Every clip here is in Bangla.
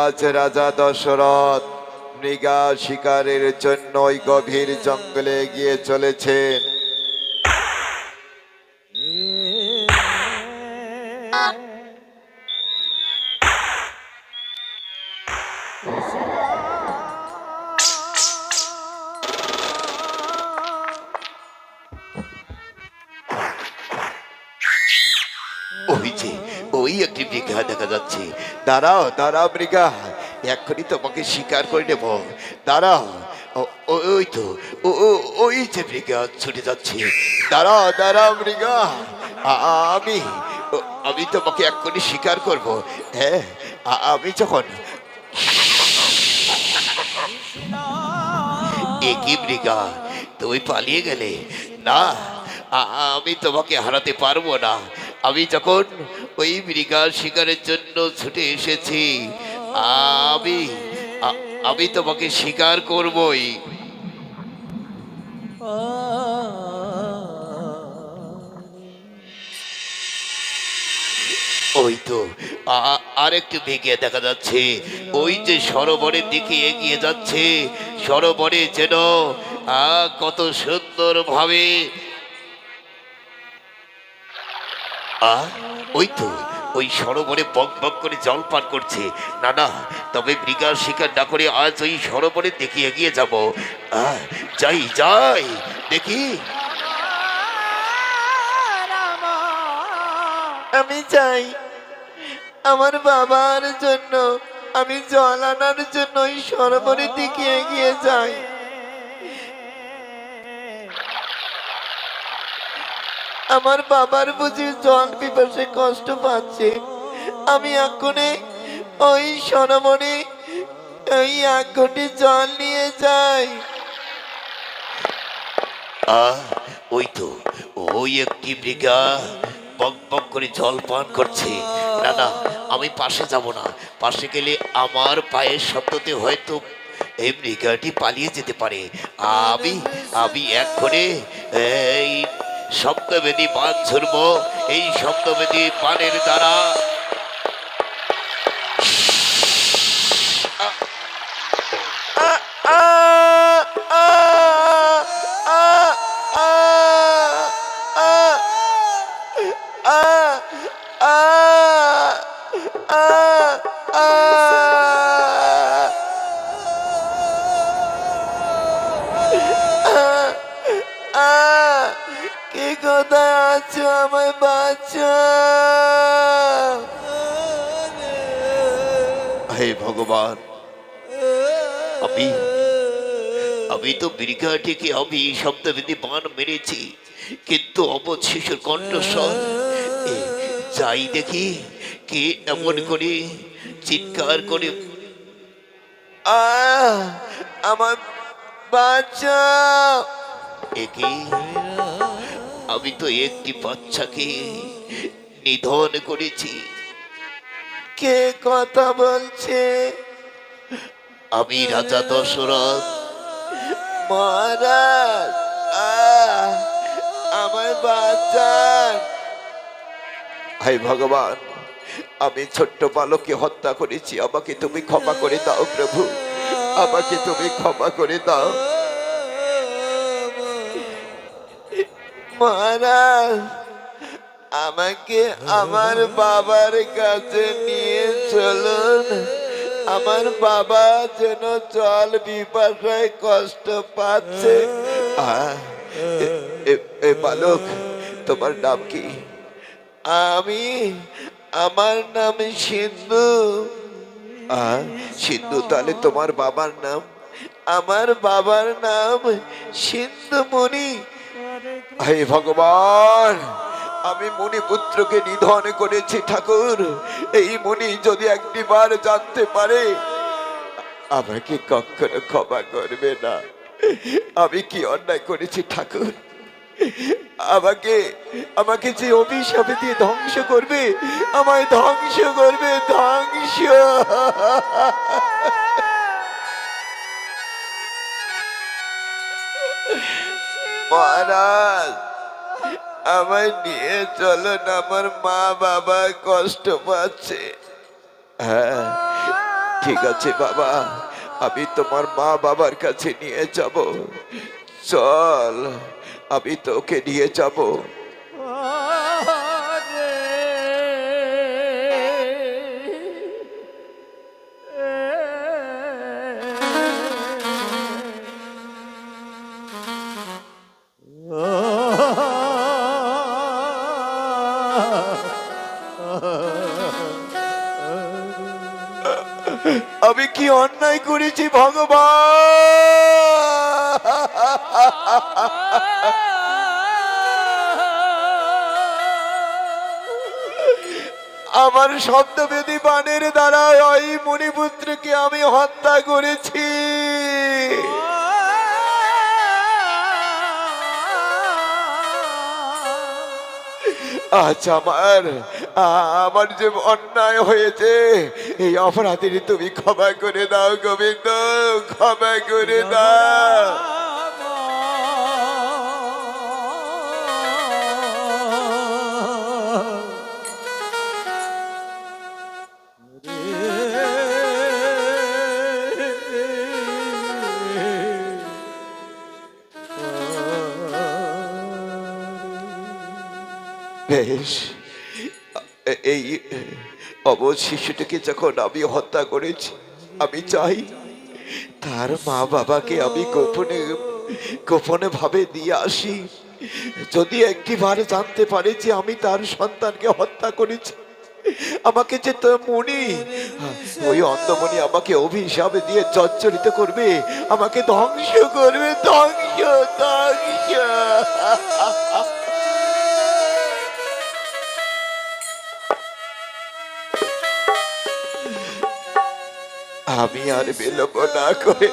আজ রাজা দশরথ মৃগা শিকারের জন্য ওই গভীর জঙ্গলে এগিয়ে চলেছেন। ওই যে ওই একটি মৃগা দেখা যাচ্ছে। দাঁড়াও দাঁড়াও মৃগা, এক্ষুনি তোমাকে শিকার করে নেব। দাঁড়াও। ওই তো ওই যে মৃগা ছুটে যাচ্ছে। দাঁড়াও দাঁড়াও মৃগা, আমি আমি তোমাকে এক্ষুনি শিকার করব। হ্যাঁ, আমি যখন একই মৃগা, তুমি পালিয়ে গেলে না, আমি তোমাকে হারাতে পারবো না। আমি যখন ওই মৃগা শিকারের জন্য ছুটে এসেছি, আমি আমি তোমাকে শিকার করবই। ওই তো আরেকটু ভেগে দেখা যাচ্ছে। ওই যে সরোবরের দিকে এগিয়ে যাচ্ছে। সরোবরে যেন কত সুন্দর ভাবে ওই তো ওই সরোবরে বক বক করে জল পান করছে। না না, তবে মৃগার শিকার না করে আজ ওই সরোবরের দিকে এগিয়ে যাব। যাই যাই দেখি। আমি চাই আমার বাবার জন্য, আমি জল আনার জন্য ওই সরোবরের দিকে এগিয়ে যাই। আমার বাবার বুঝি জল পিপাসে কষ্ট পাচ্ছে। আমি এক্ষুনি ওই সরোবরে ওই এক ঘটি জল নিয়ে যাই। ওই তো ওই একটি মৃগা বক বক করে জল পান করছে। না না, আমি পাশে যাব না। পাশে গেলে আমার পায়ের শব্দতে হয়তো এই মৃগাটি পালিয়ে যেতে পারে। আমি আমি এক্ষুনি এই শব্দবেদী বান ছুড়ব। এই শব্দবেদী বানের দ্বারা কে কোথায় আছো, আমায় বাঁচাও। হে ভগবান, আমি আমি তো মৃগাটিকে আমি শব্দবিধি বান মেরেছি, কিন্তু অবধ শিশুর কণ্ঠস্বর। যাই দেখি কে এমন করে চিৎকার করে আমার বাঁচাও। একে আমি তো একটি বাচ্চাকে নিধন করেছি। কে কথা বলছে? আমি রাজা দশরথ। মহারাজ, আমার বাঁচান। হে ভগবান, আমি ছোট্ট বালককে হত্যা করেছি, আমাকে তুমি ক্ষমা করে দাও প্রভু, আমাকে তুমি ক্ষমা করে দাও। মহারাজ, আমাকে আমার বাবার কাছে নিয়ে চলুন। আমার বাবা যেন জল পিপাসায় কষ্ট পাচ্ছে। বালক, তোমার নাম কি? আমার নাম সিন্ধু। সিন্ধু, তাহলে তোমার বাবার নাম? আমার বাবার নাম সিন্ধু মুনি। হে ভগবান, আমি মুনি পুত্রকে নিধন করেছি ঠাকুর। এই মুনি যদি একটি বার জানতে পারে, আমাকে কখনো ক্ষমা করবে না। আমি কি অন্যায় করেছি ঠাকুর? আমাকে আমাকে যে অভিশাপে দিয়ে ধ্বংস করবে, আমায় ধ্বংস করবে, ধ্বংস। মহারাজ, আমায় নিয়ে চলো না, আমার মা বাবা কষ্ট পাচ্ছে। হ্যাঁ, ঠিক আছে বাবা, আমি তোমার মা বাবার কাছে নিয়ে যাব। চল, আমি তোকে নিয়ে যাব। আমি কি অন্যায় করেছি ভগবান? আমার শব্দবেদী বাণের দ্বারা ওই মুনিপুত্রকে আমি হত্যা করেছি। আজ আমার যে অন্যায় হয়েছে, এই অপরাধীর তুমি ক্ষমা করে দাও গোবিন্দ, ক্ষমা করে দাও। বেশ, এই অবধ শিশুটিকে যখন আমি হত্যা করেছি, আমি চাই তার মা বাবাকে আমি গোপনে ভাবে দিয়ে আসি। যদি একটিবার জানতে পারে যে আমি তার সন্তানকে হত্যা করেছি, আমাকে যে মুনি, ওই অন্ধমণি আমাকে অভিশাপ দিয়ে জর্জরিত করবে, আমাকে ধ্বংস করবে, ধ্বংস ধ্বংস। আমি আর বিলম্ব না করে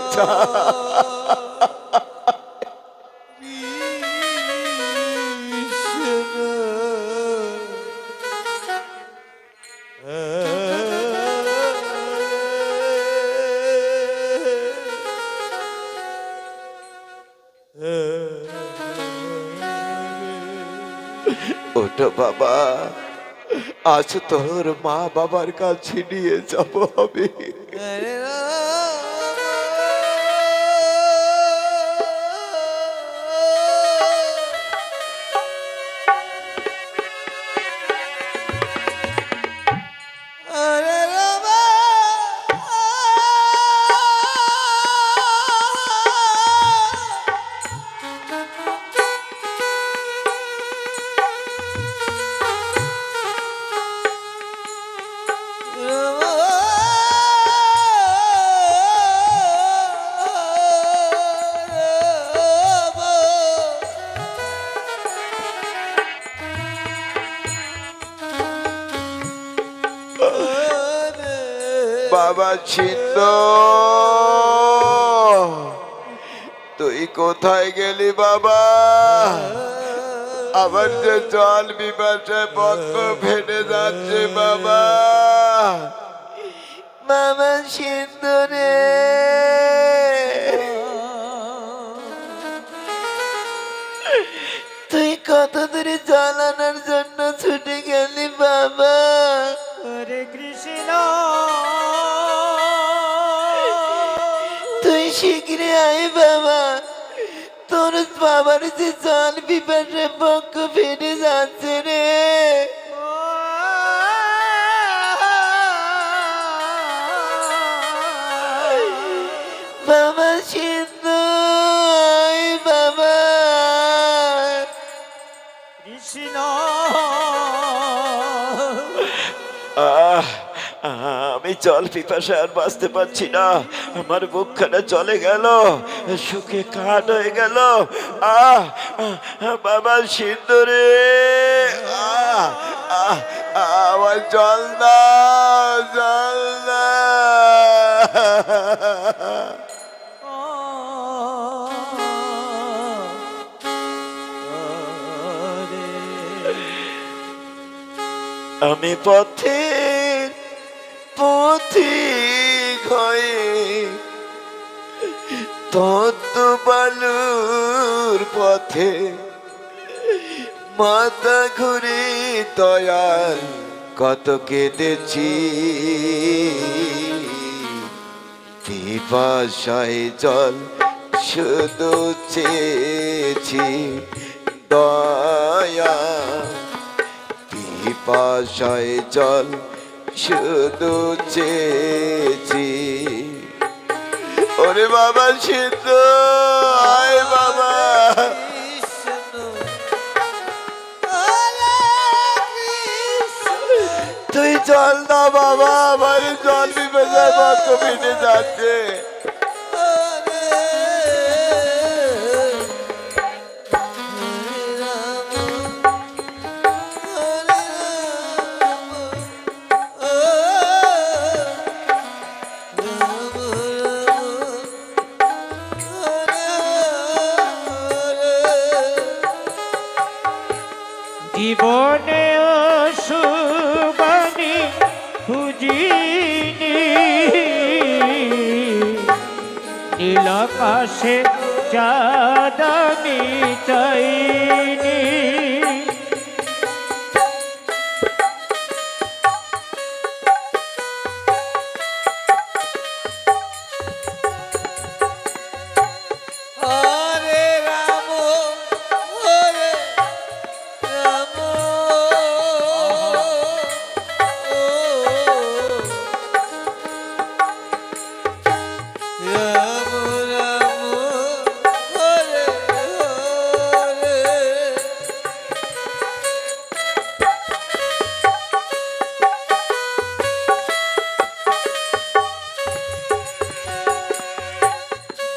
ওটা বাবা, আজ তোর মা বাবার কাছে নিয়ে যাব আমি। বাবা ছিন্ন, তুই কোথায় গেলি বাবা? আমার যে জল বিপাশায় বক্ষ ফেটে যাচ্ছে বাবা। বাবা সিন্ধু রে, তুই কত দূরে জল আনার জন্য ছুটে গেলি বাবা? হরে কৃষ্ণ, তুই শীঘ্রই আয় বাবা, তোর বাবার যে জল বিপাশায় বক্ষ ফেটে যাচ্ছে রে। বাবা সিন্ধু, বাবা কৃষ্ণ। আমি জল পিপাসায় আর বাঁচতে পারছি না, আমার বুকখানা চলে গেল, শুকে কাঠ হয়ে গেল। বাবা সিন্ধু রে, আমার জল দাও, জল দাও। আমি পথিক হয়ে তত্ত্ব বালুর পথে মাথা ঘুরে দয়াল কত কেঁদেছি। পিপাসায় জল শুধু চেয়েছি দয়া, পিপাসায় জল শুধু চেয়েছি। ওরে বাবা সিদ্ধু, আয় বাবা, তুই জল না বাবা, আমার জল পিপাসায় বক্ষ ফেটে যাচ্ছে। জীবনে সুবানি খুঁজিনি, নীলাকাশে চাঁদ আমি চাইনি।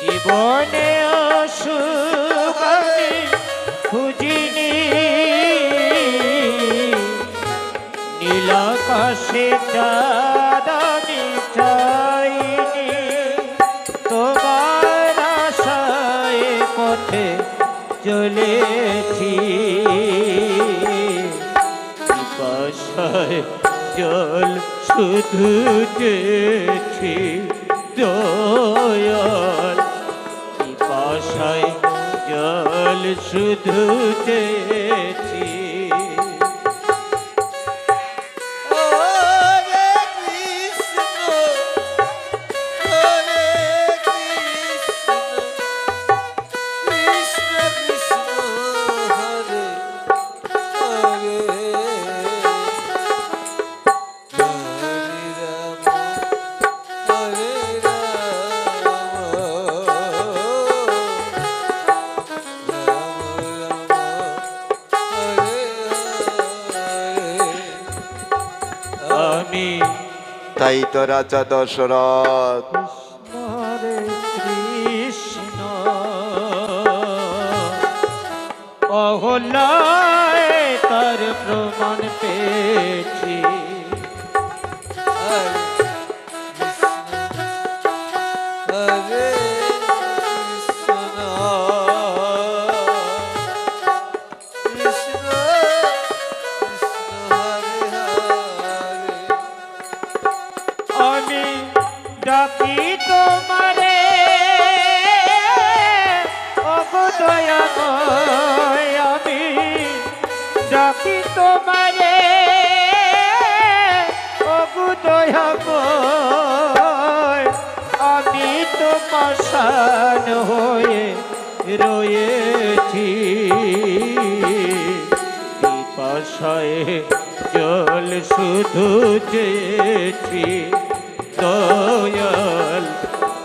জীবনে সুবানি খুঁজিনি, নীলাকাশে চাঁদ আমি চাইনি। তোমার আশায় পথে চলেছি, পিপাসায় জল শুধু চেয়েছি দয়াল, পিপাসায় জল শুধু চেয়েছি। তাই তো রাজা দশরথ হরে কৃষ্ণ অহল্যায় তার প্রমাণ পেয়েছি। আমি ডাকি তোমারে ওগো দয়াময়, আমি ডাকি তোমারে ওগো দয়াময়, আমি তো পাষাণ হয়ে রয়েছি, পিপাসায় জল শুধু চেয়েছি দয়াল,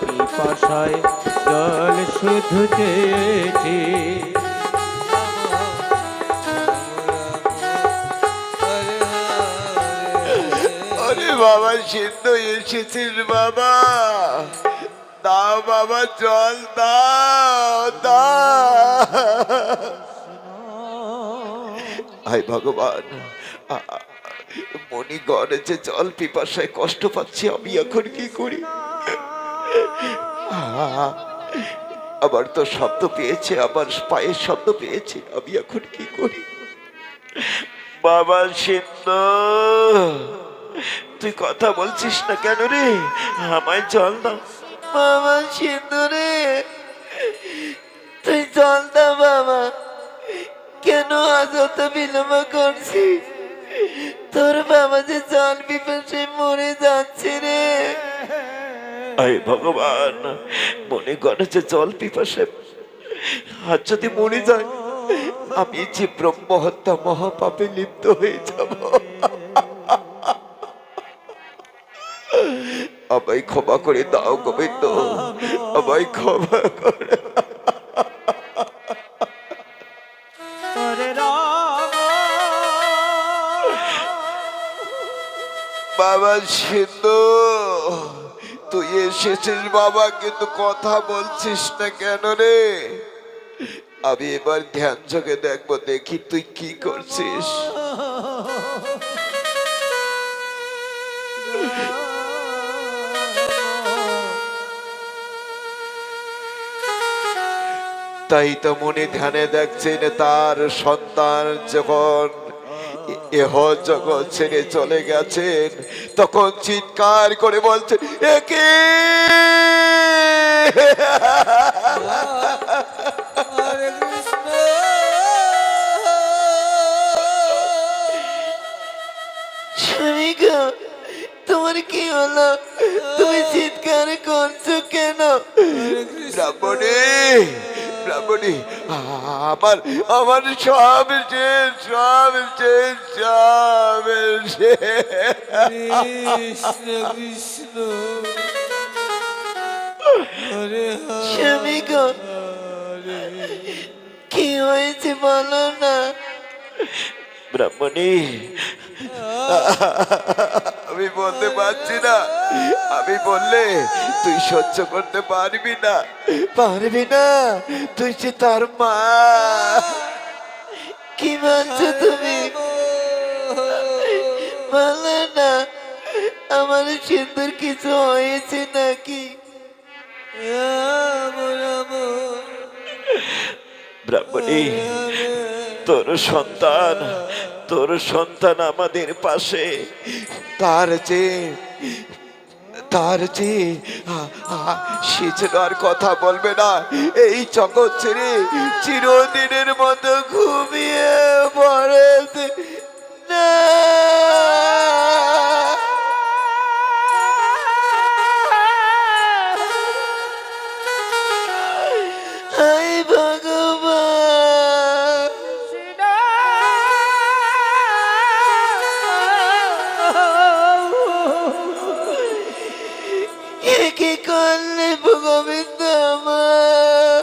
পিপাসায় জল শুধু চেয়েছি। আরে বাবা সিদ্ধ এসেছিস বাবা, দাও বাবা জল দাও দাও। হায় ভগবান, মণিগড়ে যে জল পিপাসায় কষ্ট পাচ্ছি, আমি এখন কি করি? আবার তো শব্দ পেয়েছে, আবার পায়ের শব্দ পেয়েছে, আমি এখন কি করি? বাবা সিদ্ধ, তুই কথা বলছিস না কেন রে? আমায় জল দাও বাবা সিদ্ধ রে, তুই জল দাও বাবা। কেন আজ অত বিলম্ব করছিস? তোর বাবা যে জল পিপাসায় মরে যাচ্ছে রে। আয় ভগবান, মনে করেছে জল পিপাসে আর যদি মরে যায় আমি যে ব্রহ্ম হত্যা মহাপাপে লিপ্ত হয়ে যাব। আমায় ক্ষমা করে দাও গোবিন্দ, আমায় ক্ষমা করে। হরে রাম বাবা সিন্ধু, তুই এসেছিস বাবা, কিন্তু কথা বলছিস না কেন রে? আমি এবার ধ্যান যোগে দেখবো, দেখি তুই কি করছিস। তাই তো মনে ধ্যানে দেখছেন, তার সন্তান যখন এহ জগৎ ছেড়ে চলে গেছেন তখন চিৎকার করে বলছে, একে হরে কৃষ্ণ স্বামী গো, তোমার কি হলো? তুমি চিৎকার করছো কেন? ব্রাহ্মণী, ব্রাহ্মণী, আমার আমার সব শেষ, সব শেষ, সব শেষ। কৃষ্ণ কৃষ্ণ হরে স্বামী গো, হরে কি হয়েছে বলো না। ব্রাহ্মণী, আমি বলতে পারছি না, আমি বললে তুই সহ্য করতে পারবি না, পারবি না। তুই যে তার মা। কি বলছো তুমি? বলো না, আমার সুন্দর কিছু হয়েছে নাকি? রাম রাম ব্রাহ্মণী, তোর সন্তান, তোর সন্তান আমাদের পাশে, তার যে সে যেন আর কথা বলবে না, এই জগৎ ছেড়ে চিরদিনের মতো ঘুমিয়ে পড়েছে না। হায় ভগবান, এ কি করলে গোবিন্দ আমার?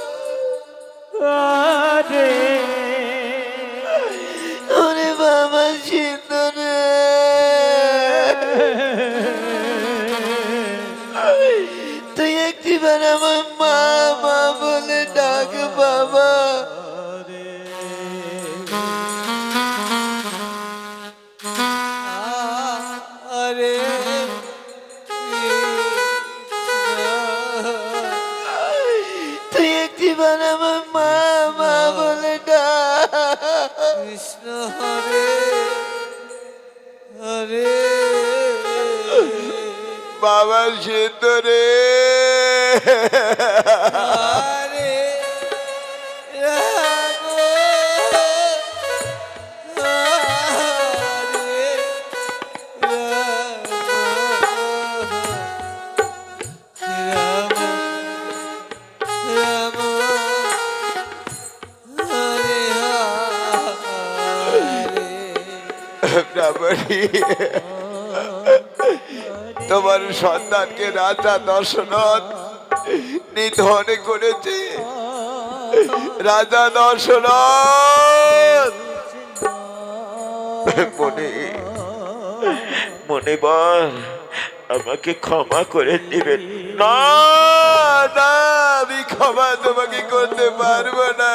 হরে ওরে বাবা সিন্ধু রে, তুই একটিবার আমার মা মা বলে ডাক বাবা। হরে তুই একটিবার আমার মা মা বলে ডাক। কৃষ্ণ হরে হরে বাবা সিন্ধু রে, হরে রাম হরে রাম রাম হরে হরে ব্রাহ্মণী, তোমার সন্তানকে রাজা দশরথ নিধন করেছে। রাজা দশরথ মনে মনে বল, আমাকে ক্ষমা করে দিবেন। না না, আমি ক্ষমা তোমাকে করতে পারবো না।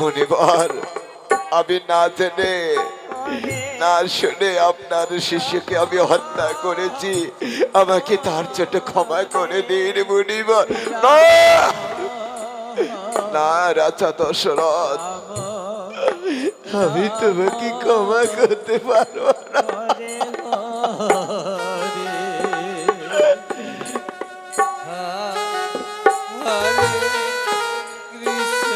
মনিবার, আমি না জেনে না শুনে আপনার শিষ্যকে আমি হত্যা করেছি, আমাকে তার জন্য ক্ষমা করে দিন মনিবার। না না রাজা দশরথ, আমি তোমাকে ক্ষমা করতে পারবো না। হরে কৃষ্ণ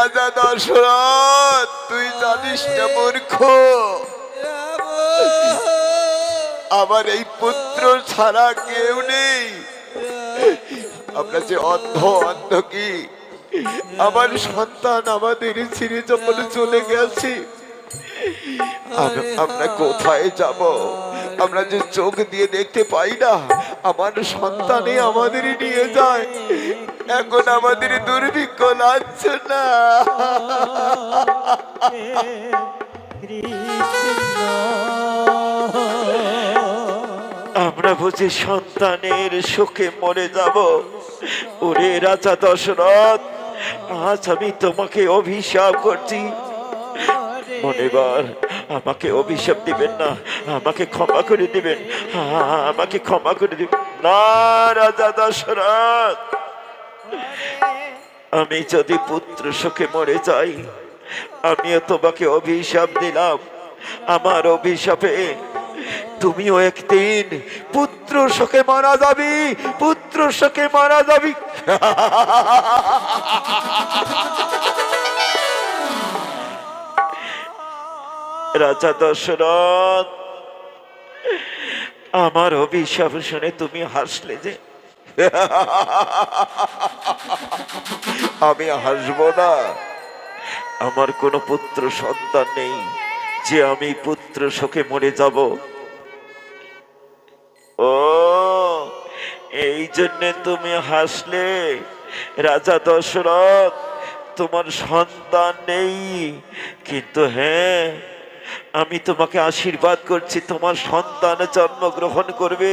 রাজা দশরথ, তুই জানিস না মূর্খ, আমার এই পুত্র ছাড়া কেউ নেই। আমরা যে অন্ধ, অন্ধ কি আমার সন্তান আমাদের ছেড়ে যখন চলে গেছে, আমরা কোথায় যাব? আমরা যে চোখ দিয়ে দেখতে পাই না, আমার সন্তানে আমাদের নিয়ে যায়। এখন আমাদের দুর্ভিক্ষ লাগছে না। আমরা বুঝি সন্তানের সুখে মরে যাব? ওরে রাজা দশরথ, আজ আমি তোমাকে অভিশাপ করছি। মনেবার আমাকে অভিশাপ দিবেন না, আমাকে ক্ষমা করে দিবেন, আমাকে ক্ষমা করে দিবেন। না রাজা দশরথ, আমি যদি পুত্র শোকে মরে যাই, আমিও তোমাকে অভিশাপ দিলাম। আমার অভিশাপে তুমিও একদিন পুত্র শোকে মারা যাবি, পুত্র শোকে মারা যাবি। রাজা দশরথ, আমার অভিশাপ শুনে তুমি হাসলে যে? আমি হাসবো না। আমার কোনো পুত্র সন্তান নেই যে আমি পুত্র শোকে মরে যাব। ও, এই জন্যে তুমি হাসলে? রাজা দশরথ, তোমার সন্তান নেই, কিন্তু হ্যাঁ, আমি তোমাকে আশীর্বাদ করছি, তোমার সন্তান জন্মগ্রহণ করবে।